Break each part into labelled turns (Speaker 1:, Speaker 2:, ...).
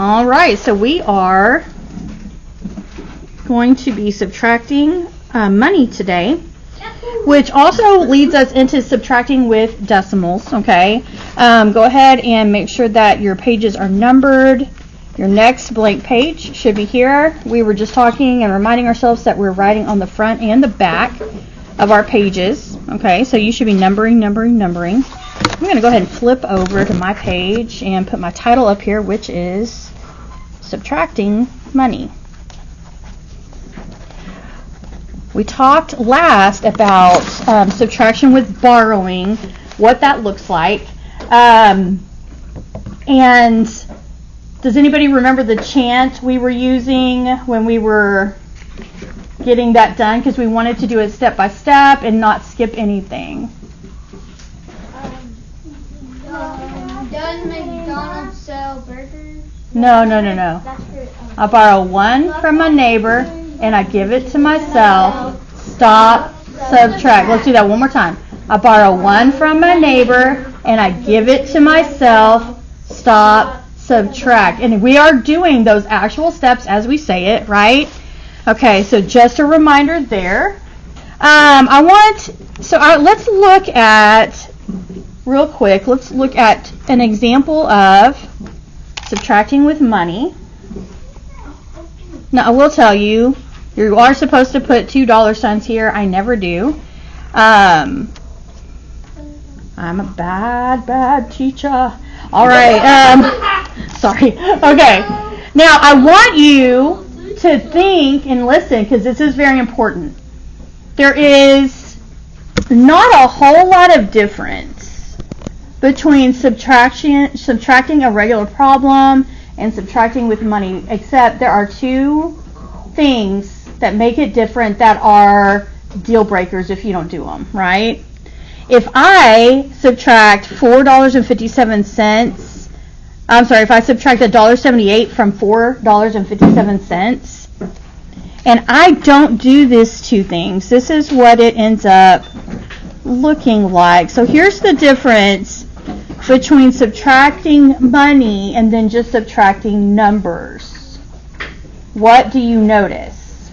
Speaker 1: All right, so we are going to be subtracting money today, which also leads us into subtracting with decimals, okay? Go ahead and make sure that your pages are numbered. Your next blank page should be here. We were just talking and reminding ourselves that we're writing on the front and the back of our pages, okay? So you should be numbering. I'm going to go ahead and flip over to my page and put my title up here, which is Subtracting Money. We talked last about subtraction with borrowing, what that looks like. And does anybody remember the chant we were using when we were getting that done? Because we wanted to do it step by step and not skip anything.
Speaker 2: Does McDonald's sell burgers?
Speaker 1: No. I borrow one from my neighbor and I give it to myself. Stop, subtract. Let's do that one more time. I borrow one from my neighbor and I give it to myself. Stop, subtract. And we are doing those actual steps as we say it, right? Okay, so just a reminder there. Let's look at, real quick, let's look at an example of subtracting with money. Now, I will tell you, you are supposed to put $2 here. I never do. I'm a bad teacher. All right. Sorry. Okay. Now, I want you to think and listen because this is very important. There is not a whole lot of difference between subtracting a regular problem and subtracting with money, except there are two things that make it different that are deal breakers if you don't do them, right? If I subtract $4.57, if I subtract $1.78 from $4.57, and I don't do these two things, this is what it ends up looking like. So here's the difference between subtracting money and then just subtracting numbers. What do you notice?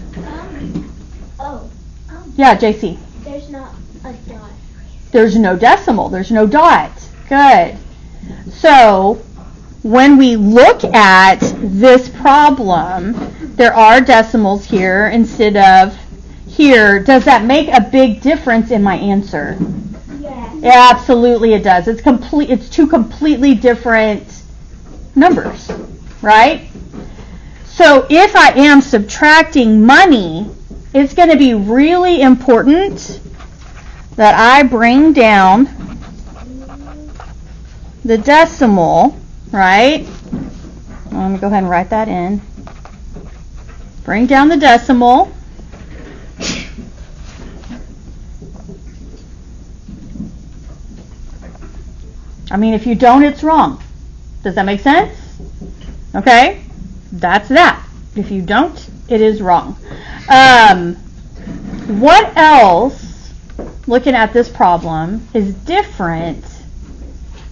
Speaker 1: Yeah, JC.
Speaker 2: There's not a dot.
Speaker 1: There's no decimal. There's no dot. Good. So when we look at this problem, there are decimals here instead of here. Does that make a big difference in my answer? Yeah, absolutely it does. It's two completely different numbers, right? So if I am subtracting money, it's going to be really important that I bring down the decimal, right? I'm going to go ahead and write that in. Bring down the decimal. I mean, if you don't, it's wrong. Does that make sense? Okay? That's that. If you don't, it is wrong. What else, looking at this problem, is different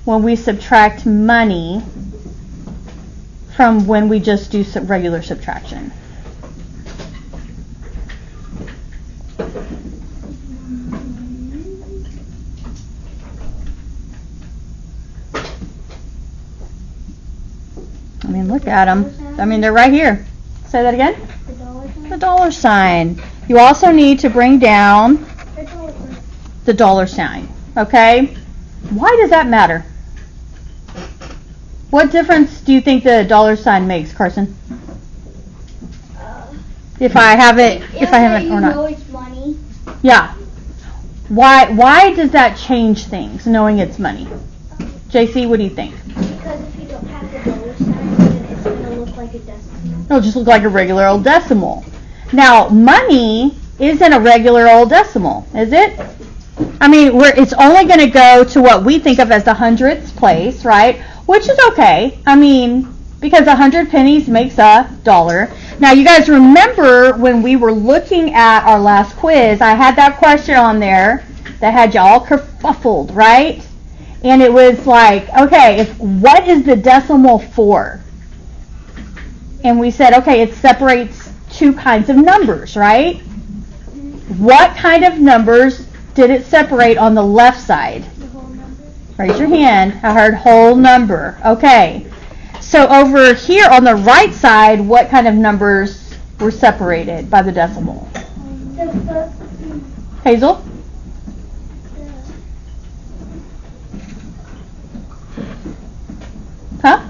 Speaker 1: when we subtract money from when we just do regular subtraction? I mean, look at them. I mean, they're right here. Say that again. The dollar sign. You also need to bring down the dollar sign. Okay? Why does that matter? What difference do you think the dollar sign makes, Carson? If I haven't or not.
Speaker 2: You know it's money.
Speaker 1: Yeah. Why does that change things, knowing it's money? JC, what do you think?
Speaker 2: Because if you don't have the dollar sign, then it's going to look like a decimal.
Speaker 1: It'll just look like a regular old decimal. Now, money isn't a regular old decimal, is it? I mean, it's only going to go to what we think of as the hundredths place, right? Which is okay. I mean, because 100 pennies makes $1. Now, you guys remember when we were looking at our last quiz, I had that question on there that had you all kerfuffled, right? And it was like, okay, what is the decimal for? and we said, okay, it separates two kinds of numbers, right? What kind of numbers did it separate on the left side?
Speaker 2: The whole number.
Speaker 1: Raise your hand. I heard whole number. Okay. So over here on the right side, what kind of numbers were separated by the decimal? Hazel? Huh?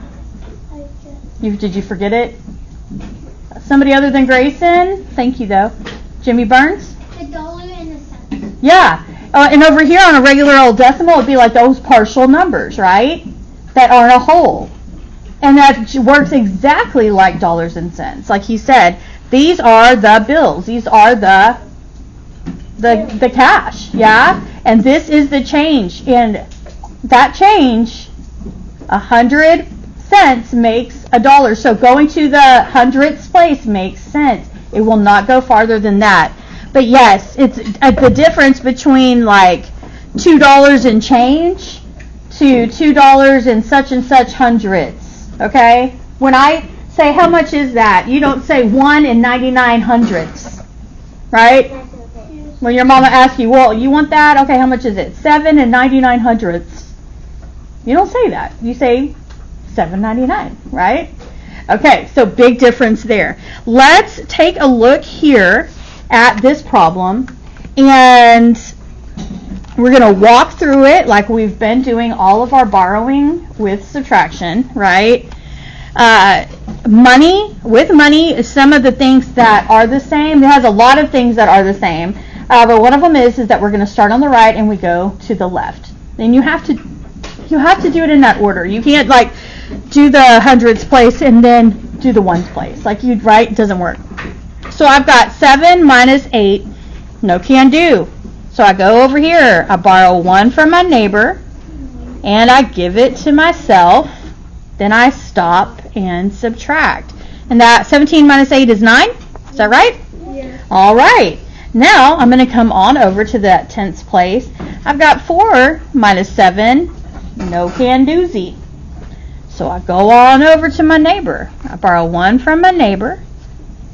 Speaker 1: Did you forget it? Somebody other than Grayson? Thank you, though. Jimmy Burns?
Speaker 2: The dollar and the cent.
Speaker 1: Yeah. And over here on a regular old decimal, it would be like those partial numbers, right? That aren't a whole. And that works exactly like dollars and cents. Like he said, these are the bills. These are the cash, yeah? And this is the change. And that change, 100 cents makes $1. So going to the hundredths place makes sense. It will not go farther than that. But yes, it's the difference between like $2 and change to $2 and such hundredths. Okay? When I say how much is that, you don't say 1 and 99 hundredths. Right? When your mama asks you, well, you want that? Okay, how much is it? 7 and 99 hundredths. You don't say that. You say $7.99, right? Okay, so big difference there. Let's take a look here at this problem, and we're going to walk through it like we've been doing all of our borrowing with subtraction, right? Money, some of the things that are the same. It has a lot of things that are the same, but one of them is that we're going to start on the right and we go to the left. And you have to do it in that order. You can't like do the hundreds place and then do the ones place. Like you'd write, it doesn't work. So I've got 7 minus 8, no can do. So I go over here, I borrow 1 from my neighbor, and I give it to myself. Then I stop and subtract. And that 17 minus 8 is 9? Is that right?
Speaker 2: Yeah.
Speaker 1: All right. Now I'm going to come on over to that tens place. I've got 4 minus 7, no can doozy. So I go on over to my neighbor. I borrow 1 from my neighbor,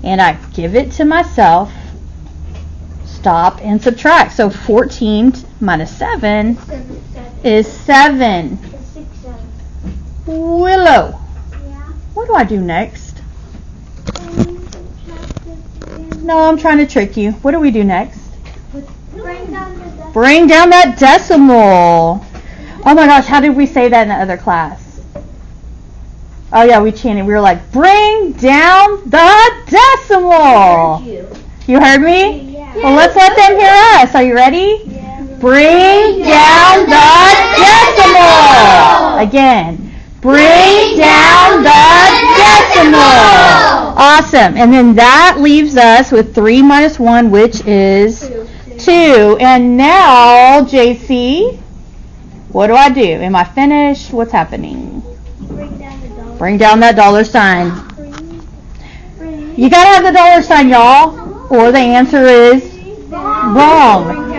Speaker 1: and I give it to myself. Stop and subtract. So 14 minus 7 is 7. Willow. What do I do next? No, I'm trying to trick you. What do we do next? Bring down that decimal. Oh my gosh, how did we say that in the other class? Oh yeah, we chanted. We were like, bring down the decimal. You heard me?
Speaker 2: Yeah.
Speaker 1: Well, let's let them hear us. Are you ready?
Speaker 2: Yeah.
Speaker 1: Bring down the decimal. Again. Bring down the decimal. Awesome. And then that leaves us with 3 minus 1, which is 2. And now, JC, what do I do? Am I finished? What's happening? Bring down that dollar sign. You got to have the dollar sign, y'all, or the answer is wrong.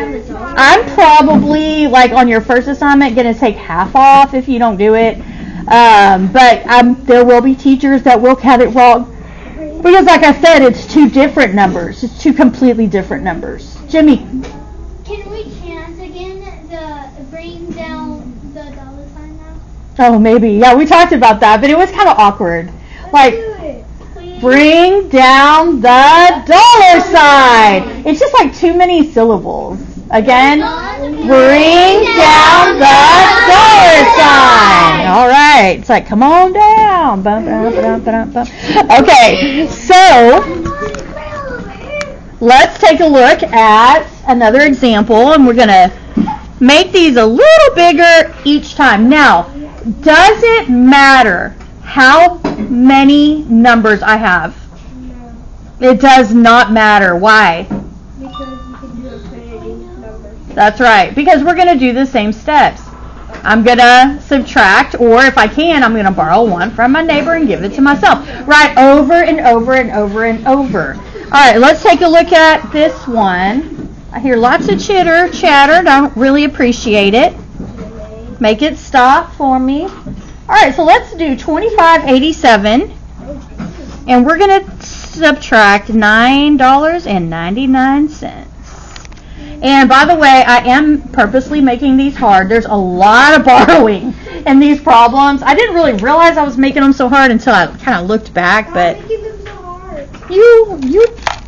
Speaker 1: I'm probably, like on your first assignment, going to take half off if you don't do it. But there will be teachers that will count it wrong. Because like I said, it's 2 different numbers. It's 2 completely different numbers. Jimmy.
Speaker 2: Can we chant again the bring down the dollar sign now?
Speaker 1: Oh, maybe. Yeah, we talked about that, but it was kind of awkward. Like, bring down the dollar sign. It's just like too many syllables. Again, bring down the dollar sign. All right. It's like, come on down. Bum, bum, bum, bum, bum. Okay, so let's take a look at another example, and we're going to make these a little bigger each time. Now, does it matter how many numbers I have?
Speaker 2: No.
Speaker 1: It does not matter. Why?
Speaker 2: Because you can do infinity numbers.
Speaker 1: That's right, because we're going to do the same steps. I'm going to subtract, or if I can, I'm going to borrow 1 from my neighbor and give it to myself. Right, over and over and over and over. All right, let's take a look at this one. I hear lots of chatter. Don't really appreciate it. Make it stop for me. All right, so let's do 2587 And we're going to subtract $9.99. And by the way, I am purposely making these hard. There's a lot of borrowing in these problems. I didn't really realize I was making them so hard until I kind of looked back. But
Speaker 2: making them so hard?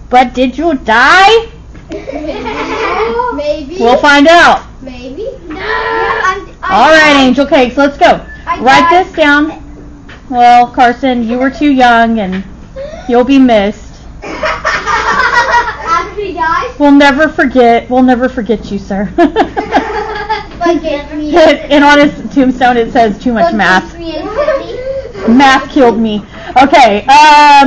Speaker 1: But did you die?
Speaker 2: Maybe.
Speaker 1: We'll find out.
Speaker 2: Maybe. No.
Speaker 1: All right, Angel Cakes, let's go. Write this down. Well, Carson, you were too young, and you'll be missed.
Speaker 2: After he dies?
Speaker 1: We'll never forget you, sir. And on his tombstone it says too much math. Math killed me. Okay. All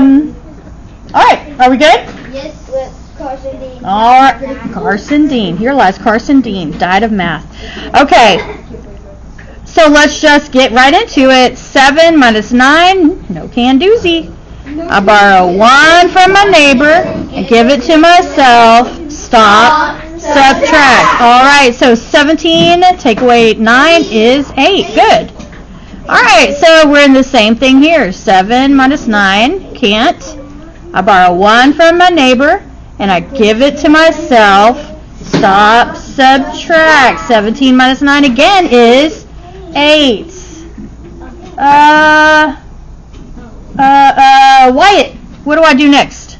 Speaker 1: right. Are we good?
Speaker 2: Yes. With Carson Dean.
Speaker 1: All right. Carson Dean. Here lies Carson Dean. Died of math. Okay. So let's just get right into it. 7 minus 9. No can doozy. I borrow 1 from my neighbor and give it to myself. Stop. Subtract. All right. So 17 take away 9 is 8. Good. All right. So we're in the same thing here. 7 minus 9. Can't. I borrow 1 from my neighbor and I give it to myself. Stop. Subtract. 17 minus 9 again is 8. Wyatt, what do I do next?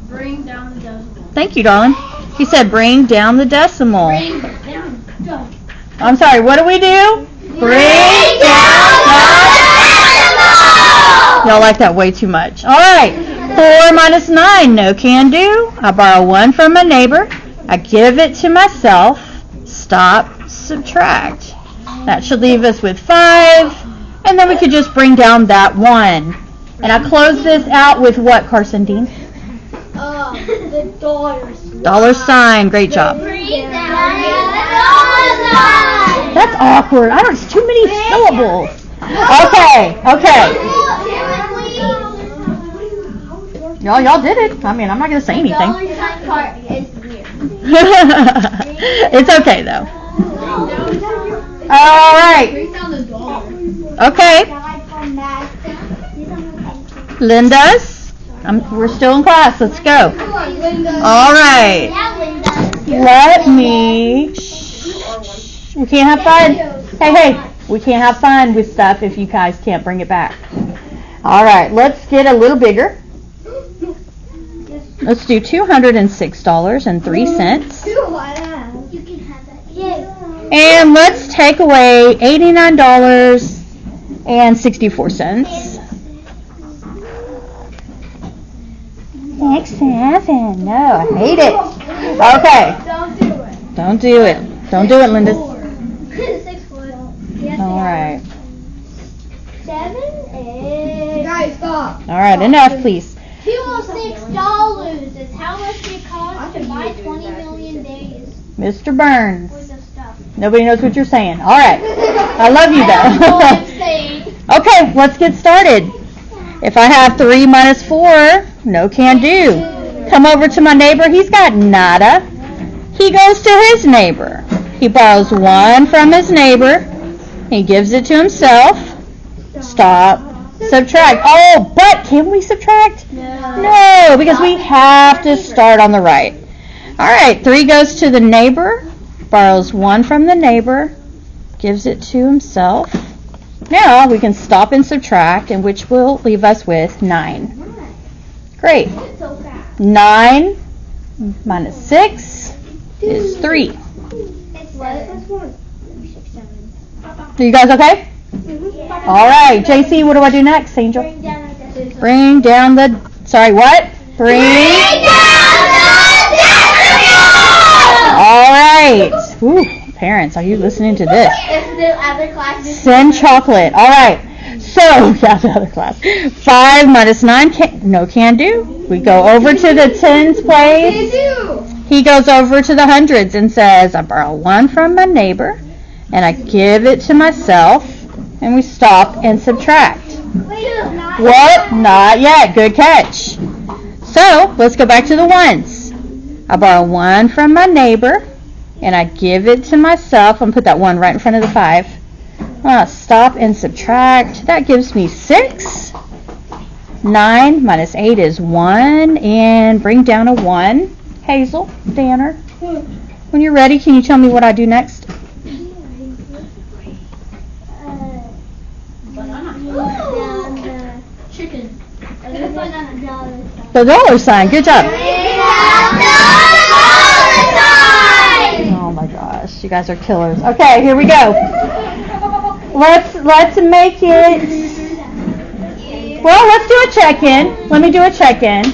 Speaker 3: Bring down the decimal.
Speaker 1: Thank you, darling. He said bring down the decimal. I'm sorry, what do we do? Bring down the decimal! Y'all like that way too much. All right, 4 minus 9, no can do. I borrow 1 from my neighbor. I give it to myself. Stop, subtract. That should leave us with 5. And then we could just bring down that 1. And I close this out with what, Carson Dean?
Speaker 2: The $.
Speaker 1: Dollar sign. Great job.
Speaker 2: Bring down the $.
Speaker 1: That's awkward. It's too many syllables. Okay. Y'all did it. I mean, I'm not going to say anything.
Speaker 2: $sign part is weird.
Speaker 1: It's okay, though. All right.
Speaker 3: Bring down the dollar.
Speaker 1: Okay. Linda's. We're still in class. Let's go. All right. Let me. Shh. We can't have fun. Hey. We can't have fun with stuff if you guys can't bring it back. All right. Let's get a little bigger. Let's do $206.03.
Speaker 2: You can have that. Yes.
Speaker 1: And let's take away $89.64. Next 7. No, I hate it. Okay.
Speaker 2: Don't do it.
Speaker 1: Don't do it, Linda.
Speaker 2: 6 foot.
Speaker 1: All right.
Speaker 2: 7 is. Guys, stop.
Speaker 1: All right, enough, please.
Speaker 2: $206 is how much it costs to buy 20 million days
Speaker 1: Mr. Burns.
Speaker 2: worth of stuff.
Speaker 1: Nobody knows what you're saying. All right. I love you,
Speaker 2: I don't know what I'm
Speaker 1: though.
Speaker 2: saying.
Speaker 1: Okay, let's get started. If I have 3 minus 4, no can do. Come over to my neighbor. He's got nada. He goes to his neighbor. He borrows 1 from his neighbor. He gives it to himself. Stop. Subtract. Oh, but can we subtract? No, because we have to start on the right. All right, 3 goes to the neighbor. Borrows 1 from the neighbor. Gives it to himself. Now we can stop and subtract, and which will leave us with 9. Great. 9 minus 6 is 3. Are you guys okay? All right, JC, what do I do next, Angel? Bring down the, sorry, what? Bring down the decimal! All right. Ooh, parents, are you listening to this? Send chocolate. All right. So, yeah, the other class. 5 minus 9, no can do. We go over to the tens place. He goes over to the hundreds and says, I borrow 1 from my neighbor, and I give it to myself, and we stop and subtract. What? Not yet. Good catch. So, let's go back to the ones. I borrow 1 from my neighbor, and I give it to myself, and put that 1 right in front of the 5. Stop and subtract. That gives me 6. 9 minus 8 is 1. And bring down a 1. Hazel, Danner. When you're ready, can you tell me what I do next?
Speaker 3: Chicken.
Speaker 1: The dollar sign. Good job. Oh my gosh, you guys are killers. Okay, here we go. Let's make it. Well, let's do a check-in. Let me do a check-in.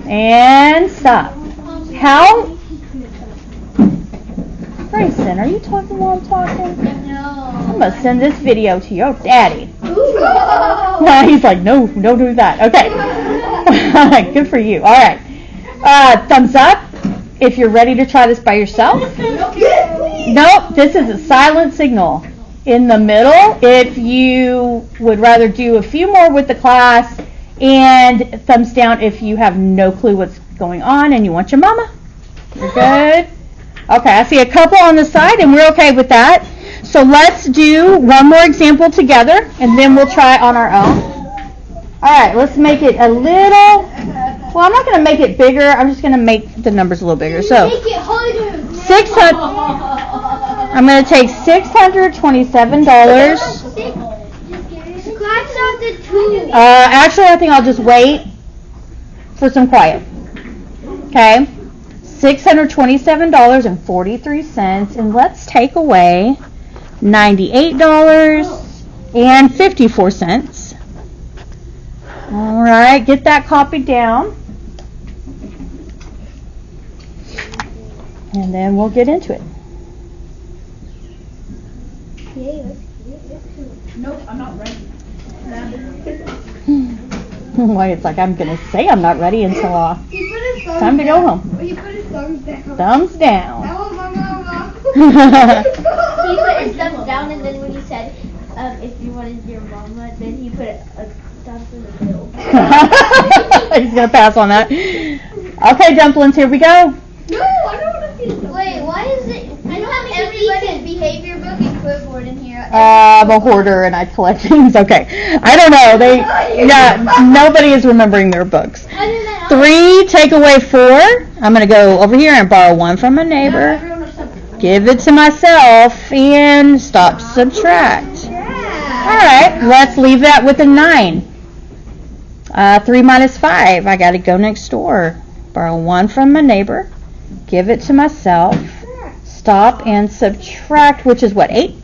Speaker 1: And stop. How? Grayson, are you talking while I'm talking? I'm gonna send this video to your daddy. He's like, no, don't do that. Okay. Good for you. All right. Thumbs up if you're ready to try this by yourself. Nope. This is a silent signal. In the middle, if you would rather do a few more with the class, and thumbs down if you have no clue what's going on and you want your mama. You're good? Okay, I see a couple on the side, and we're okay with that. So let's do one more example together, and then we'll try on our own. All right, let's make it a little, well, I'm not going to make it bigger. I'm just going to make the numbers a little bigger. So, 600, I'm going to take $627. Actually, I think I'll just wait for some quiet. Okay, $627.43, and let's take away $98.54. All right, get that copied down, and then we'll get into it.
Speaker 3: Nope, I'm not ready.
Speaker 1: Why, it's like I'm going to say I'm not ready until it's time to go home.
Speaker 2: He put his thumbs down.
Speaker 1: Thumbs down.
Speaker 2: He put his thumbs down, and then when he said, if you wanted your mama, then he put a thumb in the middle.
Speaker 1: He's going to pass on that. Okay, dumplings, here we go.
Speaker 2: No, I don't want to see the Wait, why is it? I don't have everybody's behavior book and clipboard in here.
Speaker 1: I'm a hoarder and I collect things. Okay. I don't know. Nobody is remembering their books. 3, take away 4. I'm going to go over here and borrow 1 from a neighbor. Give it to myself and stop subtract. All right. Let's leave that with a 9. 3 minus 5. I got to go next door. Borrow 1 from my neighbor. Give it to myself. Stop and subtract, which is what, 8?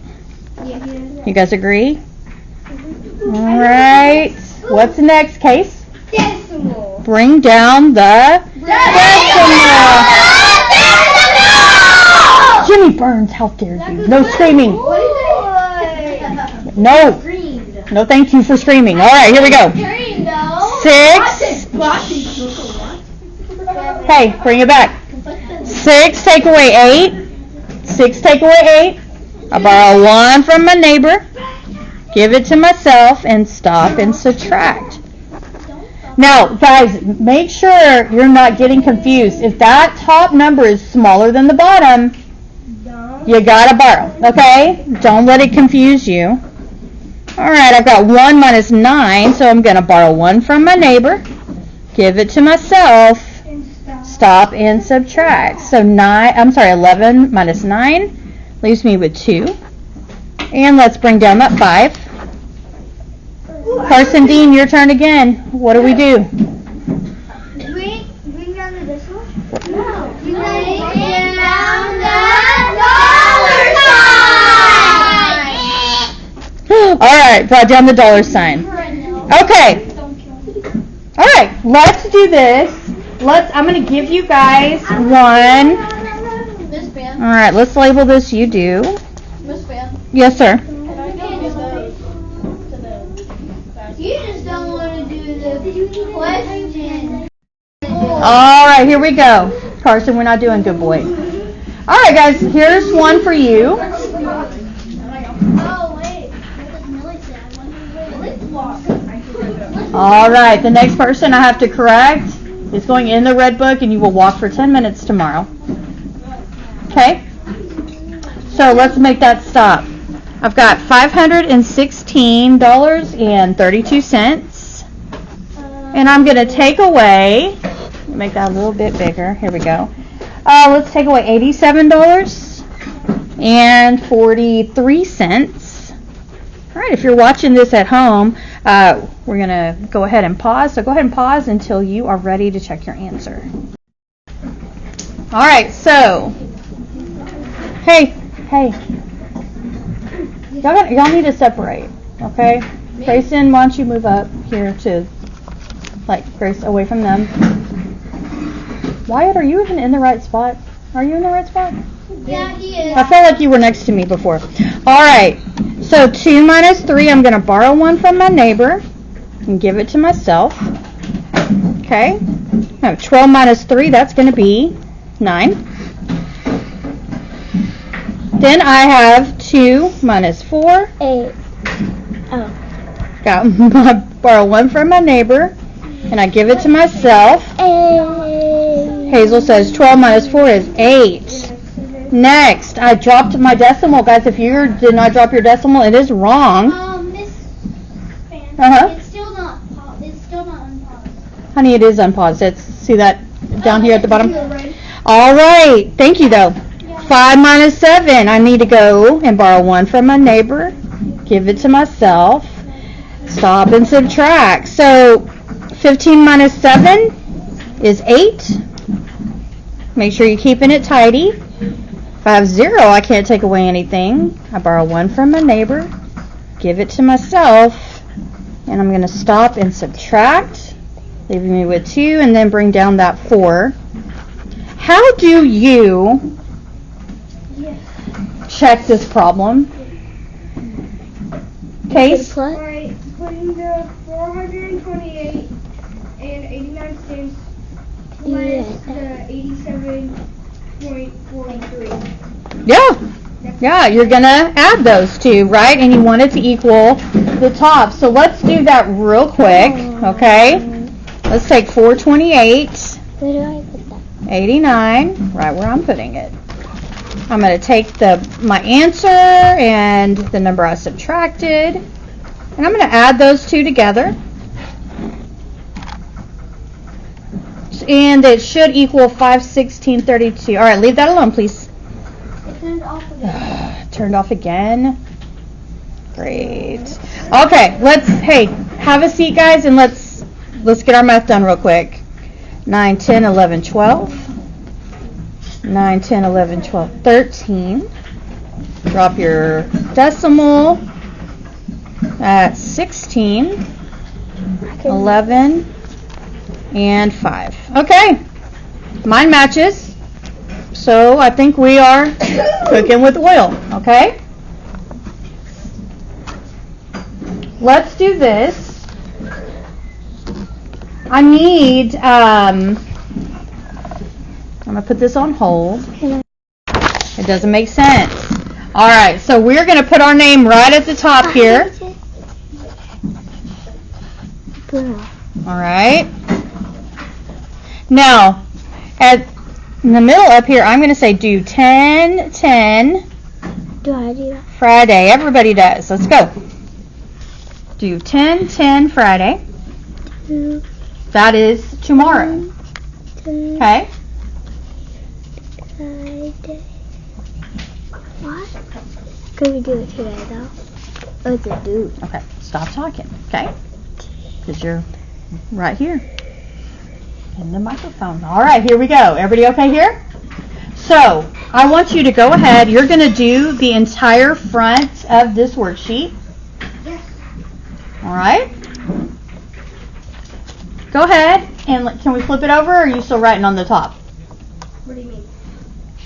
Speaker 1: You guys agree? All right. What's the next case?
Speaker 2: Decimal.
Speaker 1: Bring down the decimal. Jimmy Burns, how dare you? No screaming. No. No, thank you for screaming. All right, here we go. 6. Hey, bring it back. 6, take away 8. 6, take away 8. I borrow 1 from my neighbor. Give it to myself and stop and subtract. Now, guys, make sure you're not getting confused. If that top number is smaller than the bottom, you gotta borrow, okay? Don't let it confuse you. All right, I've got 1 minus 9, so I'm gonna borrow 1 from my neighbor. Give it to myself. Stop and subtract. So 11 minus 9 leaves me with 2. And let's bring down that 5. Carson Dean, your turn again. What do we do?
Speaker 2: Bring down the decimal? No. Bring down the dollar sign!
Speaker 1: All right, brought down the dollar sign. Okay. All right, let's do this. I'm going to give you guys 1.
Speaker 2: Miss Pam.
Speaker 1: All right, let's label this you do.
Speaker 2: Miss Pam.
Speaker 1: Yes, sir.
Speaker 2: You just don't want to do the question.
Speaker 1: All right, here we go. Carson, we're not doing good boy. All right, guys, here's one for you.
Speaker 2: Oh, wait.
Speaker 1: All right, the next person I have to correct is going in the red book, and you will walk for 10 minutes tomorrow. Okay? So let's make that stop. I've got $516.32. And I'm going to take away, make that a little bit bigger. Here we go. Let's take away $87.43. All right, if you're watching this at home, we're going to go ahead and pause. So go ahead and pause until you are ready to check your answer. All right, so, hey. Y'all need to separate, okay? Grayson, why don't you move up here to, Grace, away from them. Wyatt, are you even in the right spot? Are you in the right spot?
Speaker 2: Yeah, he is.
Speaker 1: I felt like you were next to me before. All right, so 2 minus 3, I'm going to borrow 1 from my neighbor and give it to myself. Okay? Now, 12 minus 3, that's going to be 9. Then I have 2 minus 4.
Speaker 2: 8. Oh.
Speaker 1: Borrow 1 from my neighbor, and I give it to myself.
Speaker 2: 8.
Speaker 1: Hazel says 12 minus 4 is 8. Next, I dropped my decimal. Guys, if you did not drop your decimal, it is wrong.
Speaker 2: Miss Fan, it's still not unpaused.
Speaker 1: Honey, it is unpaused. See that down here at the bottom? All right. Thank you, though. 5 minus 7. I need to go and borrow 1 from my neighbor, give it to myself, stop and subtract. So 15 minus 7 is 8. Make sure you're keeping it tidy. If I have 0, I can't take away anything. I borrow 1 from my neighbor, give it to myself, and I'm going to stop and subtract, leaving me with 2, and then bring down that 4. How do you check this problem? Case?
Speaker 3: Alright, putting the 428 and 89 cents minus the 87.43.
Speaker 1: Yeah, you're going to add those two, right? And you want it to equal the top. So let's do that real quick, okay? Let's take 428,
Speaker 2: Where do I put that?
Speaker 1: 89, right where I'm putting it. I'm going to take my answer and the number I subtracted, and I'm going to add those two together. And it should equal 516.32. All right, leave that alone, please.
Speaker 2: It turned off again.
Speaker 1: Turned off again. Great. Okay, hey, have a seat, guys, and let's get our math done real quick. 9, 10, 11, 12. 9, 10, 11, 12, 13. Drop your decimal at 16, 11, and 5. Okay, mine matches. So I think we are cooking with oil, okay? Let's do this. I need, I'm going to put this on hold. It doesn't make sense. All right, so we're going to put our name right at the top here. All right. Now, in the middle up here, I'm going to say do 10, 10.
Speaker 2: Do I do that?
Speaker 1: Friday. Everybody does. Let's go. Do 10, 10 Friday. That is tomorrow. Okay?
Speaker 2: Friday. What? Can we do it today, though? Oh, it's a do.
Speaker 1: Okay. Stop talking. Okay? Because you're right here in the microphone. All right. Here we go. Everybody okay here? So, I want you to go ahead. You're going to do the entire front of this worksheet.
Speaker 3: Yes.
Speaker 1: All right? Go ahead. And can we flip it over, or are you still writing on the top?
Speaker 3: What do you mean?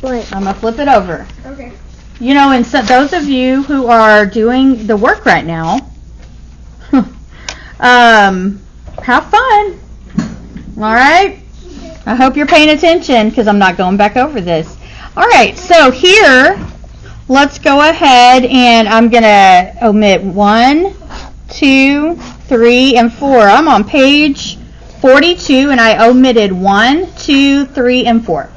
Speaker 2: What?
Speaker 1: I'm going to flip it over.
Speaker 3: Okay.
Speaker 1: You know, and so those of you who are doing the work right now, have fun. All right? I hope you're paying attention because I'm not going back over this. All right, so here, let's go ahead and I'm going to omit 1, 2, 3, and 4. I'm on page 42 and I omitted 1, 2, 3, and 4.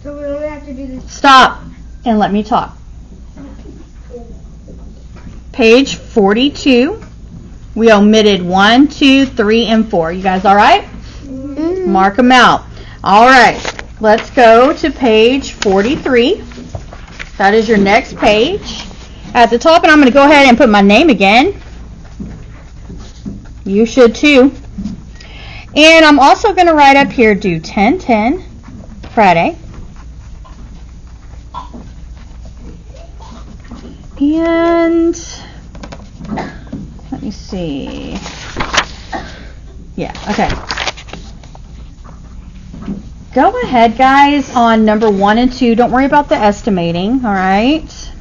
Speaker 3: So we only have to do this.
Speaker 1: Stop and let me talk. page 42. We omitted 1, 2, 3, and 4. You guys all right?
Speaker 2: Mm-hmm.
Speaker 1: Mark them out. All right. Let's go to page 43. That is your next page. At the top, and I'm going to go ahead and put my name again. You should too. And I'm also going to write up here, do 10-10 Friday. And let me see. Yeah, okay. Go ahead, guys, on number 1 and 2. Don't worry about the estimating, all right?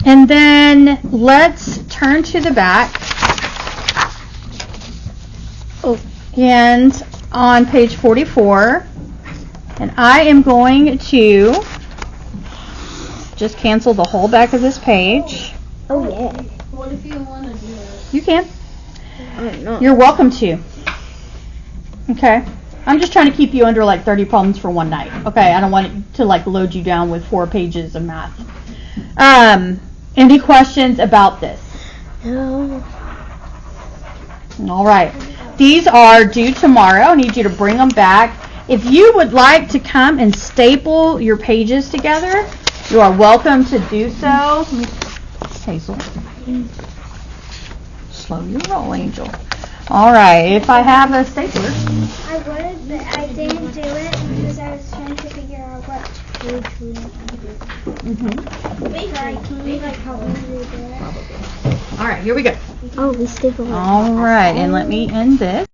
Speaker 1: And then let's turn to the back. Oh, and on page 44, and I am going to just cancel the whole back of this page.
Speaker 2: Oh, yeah.
Speaker 3: What if you want to do it?
Speaker 1: You can.
Speaker 2: No.
Speaker 1: You're welcome to. Okay. I'm just trying to keep you under like 30 problems for one night. Okay. I don't want it to like load you down with 4 pages of math. Any questions about this?
Speaker 2: No.
Speaker 1: All right. These are due tomorrow. I need you to bring them back. If you would like to come and staple your pages together, you are welcome to do so. Hazel. Slow your roll, Angel. All right. If I have a stapler.
Speaker 3: I would, but I didn't do it because I was trying to figure out what page we need to do. Can you help me do that?
Speaker 1: All right. Here we go.
Speaker 2: Oh, we stapled it.
Speaker 1: All right. And let me end this.